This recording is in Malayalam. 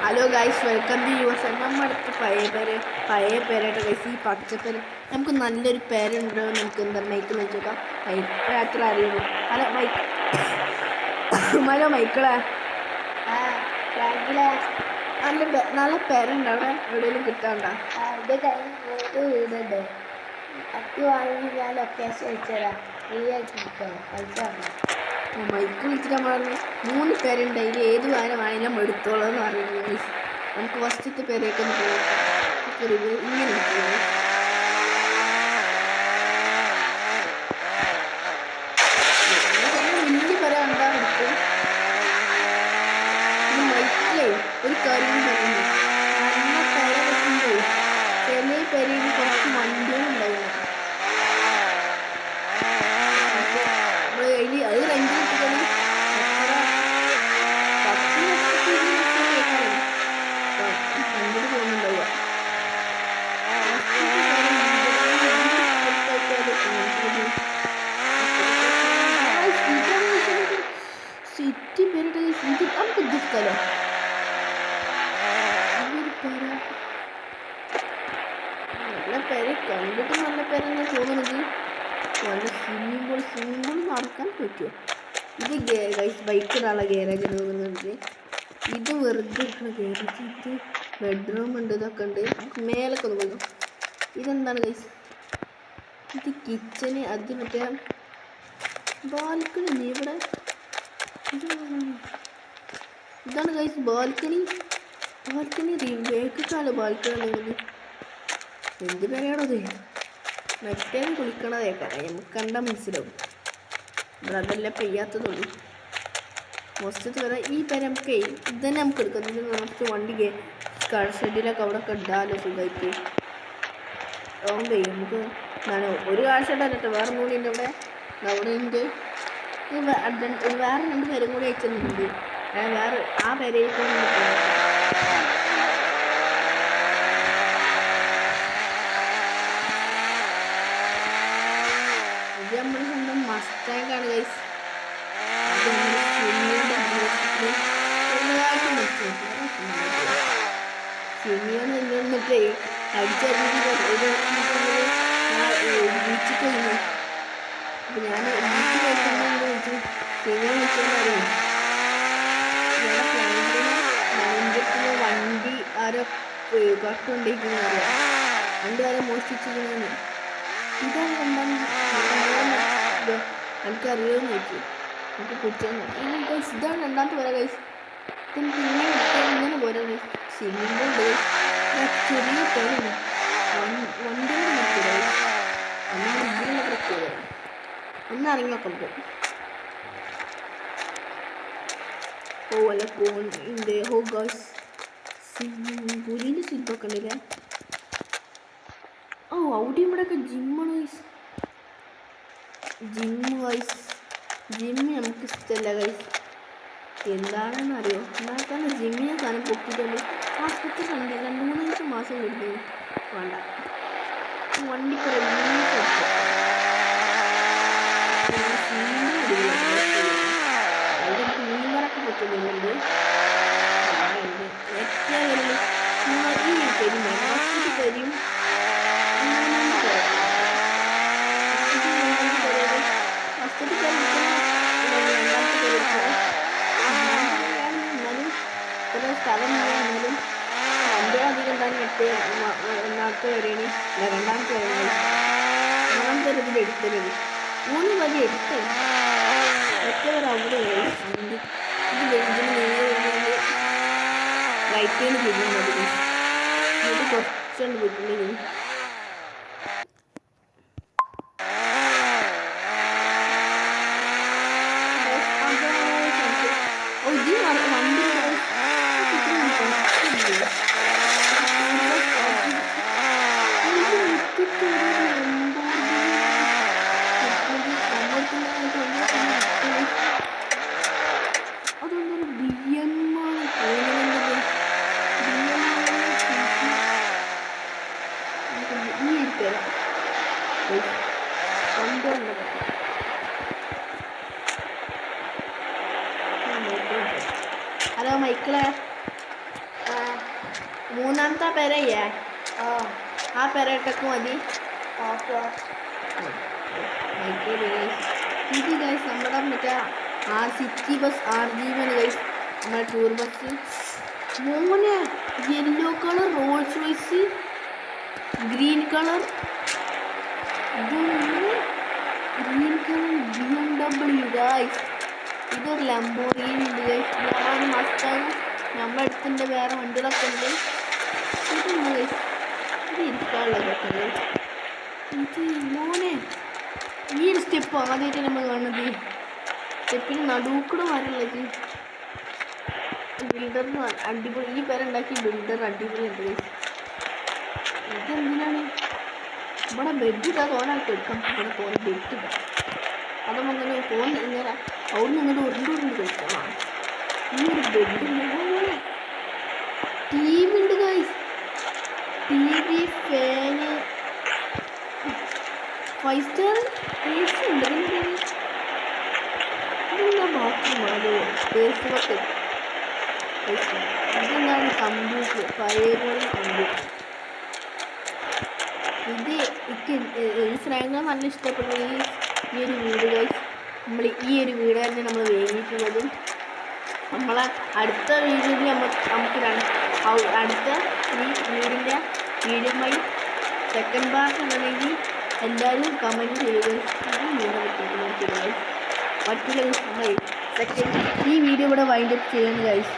Hello guys, welcome to your channel. നമ്മുടെ അടുത്ത് പഴയ പേരായിട്ട് ഗൈസ് ഈ പച്ചപ്പേര് നമുക്ക് നല്ലൊരു പേരുണ്ടോ നമുക്ക് എന്താ മൈക്കിൾ വെച്ചേക്കാം. അത്ര അറിയുന്നു. ഹലോ മൈക്കിളെ നല്ല പേരുണ്ട്. അവിടെ എവിടെയെങ്കിലും കിട്ടാണ്ട വീടുണ്ട്. അത്തി വാങ്ങി ഞാൻ ലൊക്കേഷൻ അയച്ചുതരാം. ഫ്രീ ആയിട്ട് കിട്ടുമോ? പൈസ മൈക്കിൾ വിളിച്ചിട്ട് പറഞ്ഞു 3 പേരുണ്ട്, അതിൽ ഏത് വാരം ആണെങ്കിലും എടുത്തോളൂ എന്ന് പറയുന്നത്. നമുക്ക് ഫസ്റ്റത്തെ പേരേക്ക് ഒന്ന് പോകാം. ഇങ്ങനെ വലിയ പേര കണ്ടാ എടുക്കും. മൈക്കിളേ ഒരു കാര്യം പറയുന്നു, നല്ല പേര വെക്കുമ്പോൾ ചില പേരയിൽ കുറച്ച് വണ്ടിയും ഉണ്ടായിരുന്നു. അത് റെന്റ് കിട്ടുന്നത് അങ്ങോട്ട് പോകുന്നുണ്ടാവുക. സിറ്റി പേരിട്ട് ഇത് നമുക്ക് ഉദ്ദേശിക്കാലോ. നല്ല പേര് കണ്ടിട്ട് നല്ല പേരെന്ന് തോന്നുന്നത്. നല്ല സ്വിമ്മിംഗ് പൂൾ നടക്കാൻ പറ്റുമോ? ഇത് ഗൈസ് ബൈക്കിടാനുള്ള ഗാരേജ് തോന്നുന്നുണ്ട്. ഇത് വെറുതെ ഇരിക്കുന്ന ഗാരേജ്. ഇത് ബെഡ്റൂം ഉണ്ട്, ഇതൊക്കെ ഉണ്ട്. നമുക്ക് മേലൊക്കെ ഒന്ന് പോകാം. ഇതെന്താണ് ഗൈസ്? ഇത് കിച്ചന്. അത് മറ്റേ ബാൽക്കണി ഇവിടെ. ഇതാണ് ഗൈസ് ബാൽക്കണി. വേക്കാല ബാൽക്കണി. എന്ത് പേരാണത്? മറ്റേ കുളിക്കണതേക്കാം നമുക്ക് കണ്ടാൽ മനസ്സിലാവും. ഇവിടെ അതെല്ലാം പെയ്യാത്തതുള്ളൂ. മൊത്തത്തിൽ വരെ ഈ പേര് നമുക്ക് ഇതന്നെ നമുക്ക് എടുക്കാം. ഇതിന് കുറച്ച് വണ്ടി ഷെഡിലൊക്കെ അവിടെ ഒക്കെ ഇടാലോ സുഖമായിട്ട്. അതുകൊണ്ട് നമുക്ക് എന്താണ് ഒരു കാഴ്ച വേറെ മൂന്നിൻ്റെ അവിടെ ഉണ്ട്. വേറെ 2 പേരും കൂടി അയച്ചിട്ടുണ്ട്. വേറെ ആ പേരേക്ക് ഇത് നമ്മുടെ സ്വന്തം മസ്റ്റാങ്കാണ് ഗൈസ്. അത് നമ്മുടെ സിമിയോൺ എന്നിട്ട് അടിച്ചറിഞ്ഞിട്ട് ബീച്ചിൽ കഴിഞ്ഞു. അപ്പം ഞാൻ ബീച്ചിൽ കഴിക്കുമ്പോൾ വിളിച്ചു സിമിയോൺ വിളിച്ചറിയും. ഞങ്ങളുടെ ഫ്രണ്ടിന് വണ്ടി ആരോ കട്ടുകൊണ്ടിരിക്കുന്ന അറിയാം. 2 പേരെ മോഷ്ടിച്ചിരിക്കുന്നതാണ്. ഇതാണ് എനിക്കറിയാമെന്ന് ചോദിച്ചു. നമുക്ക് കുടിച്ചാൽ ഇതാണ് 2ാമത്തെ പേരാ ഗൈസ്. നമുക്ക് ഇങ്ങനെ പോരാ ഗൈസ്. സിമിൻ്റെ ഉണ്ട് ചെറിയ പേരാണ്. വണ്ടികൾ നിർത്തില്ല. എന്നാണ് ഇതിനുള്ള പ്രത്യേകത. ഒന്ന് ഇറങ്ങിയൊക്കെ പോകും. അല്ല പോണ്ട് ഹോ ഗൈസ്. പുലിൻ്റെ സ്ലിപ്പൊക്കെ ഉണ്ടല്ലേ. അവിടെ ഇവിടെയൊക്കെ ജിമ്മാണ് ഗൈസ്. ജിമ്മ് നമുക്ക് ഇഷ്ടമല്ല ഗൈസ്. എന്താണെന്ന് അറിയോ? എന്നാൽത്തന്നെ ജിമ്മിനെ സാധനം പൊക്കിയിട്ടുണ്ട്. ആസ്പത്രി 2-3 മാസം കൊടുത്തു. വേണ്ട വണ്ടി അതിൻ്റെ മീൻകാരൊക്കെ പറ്റുന്നുണ്ട്. ഏറ്റവും വലിയ ഈ പെരും പെരും സ്ഥലം എന്നാലും വണ്ടി അധികം തന്നെ എട്ട് 1ാമത്തെ വരെയാണ്. 2ാമത്തെ വരെയാണ്. 3ാമത്തെ വരെ ഇതിൽ എടുത്തത് 3 വരി എടുത്തത് ഒറ്റവരെ അവിടെ വണ്ടി. ഇത് ഇതിന് നേരെ റൈറ്റിന് തിരിഞ്ഞത്. ഇത് കുറച്ചുകൊണ്ട് പോയിട്ടുണ്ടെങ്കിൽ വണ്ടി അതൊന്നൊരു BM മൂന്നാമത്തെ പെരയേ ആ ആ പെരട്ടക്ക് മതി. ഓക്കെ. ഇത് ഗൈസ് നമ്മുടെ മറ്റേ സിറ്റി ബസ് RG1 ഗൈസ്, നമ്മുടെ ടൂർ ബസ്. മോനെ yellow colour Rolls Royce, green colour BMW guys. ഇതൊരു ലംബോർഗിനി ഉണ്ട് ഗൈസ്. വേറെ മസ്റ്റാങ് നമ്മുടെ അടുത്തുണ്ട്, വേറെ വണ്ടികളൊക്കെ ഉണ്ട്. ഇതുണ്ട് ഗൈസ്, ഇത് ഇരിക്കാനുള്ളതൊക്കെ ഗൈസ്. ഇത് മോനെ ഈ ഒരു സ്റ്റെപ്പ് ആദ്യമായിട്ട് നമ്മൾ കാണുന്നത്. സ്റ്റെപ്പിന് നടുക്കൂടെ വരള്ളത്. ബിൽഡറിന് അടിപൊളി, ഈ പേരുണ്ടാക്കി ബിൽഡർ അടിപൊളി ഉണ്ട് ഗൈസ്. ഇതെന്തിനാണ് ഇവിടെ ബെഡ് ഇട്ടാ തോനായിട്ട് എടുക്കാം. ഇവിടെ തോന്നി ബെഡ് ഇടാം. അതും അങ്ങനെ തോന്നി ഇങ്ങനെ അവിടുന്ന് ഇങ്ങനെ ഉരുണ്ട് കഴിക്കാം. ഈ ഒരു ബെഡ് TV ഉണ്ട് guys. TV, fan, 5 star AC ഉണ്ട്. ഇതെന്താ ബാത്റൂമാണോ? ഫേസ്ബുക്ക്. ഇതെന്താണ് കമ്പ്യൂട്ടർ, പഴയ പോലെ കമ്പ്യൂട്ടർ. ഈ ശ്രേയങ്ങൾ നല്ല ഇഷ്ടപ്പെട്ടു ഈ ഒരു വീട് ഗൈസ്. നമ്മൾ ഈ ഒരു വീട് തന്നെ നമ്മൾ വേങ്ങിയിട്ടുള്ളതും. നമ്മളെ അടുത്ത വീഡിയോയിൽ നമുക്ക് അടുത്ത ഈ വീടിൻ്റെ വീഡിയോമായി സെക്കൻഡ് പാർട്ട് ഉണ്ടെങ്കിൽ എല്ലാവരും കമൻറ്റ് ചെയ്യുക. മറ്റുള്ള നമ്മൾ സെക്കൻഡ് ഈ വീഡിയോ ഇവിടെ വൈൻഡപ്പ് ചെയ്യുന്നു ഗൈസ്.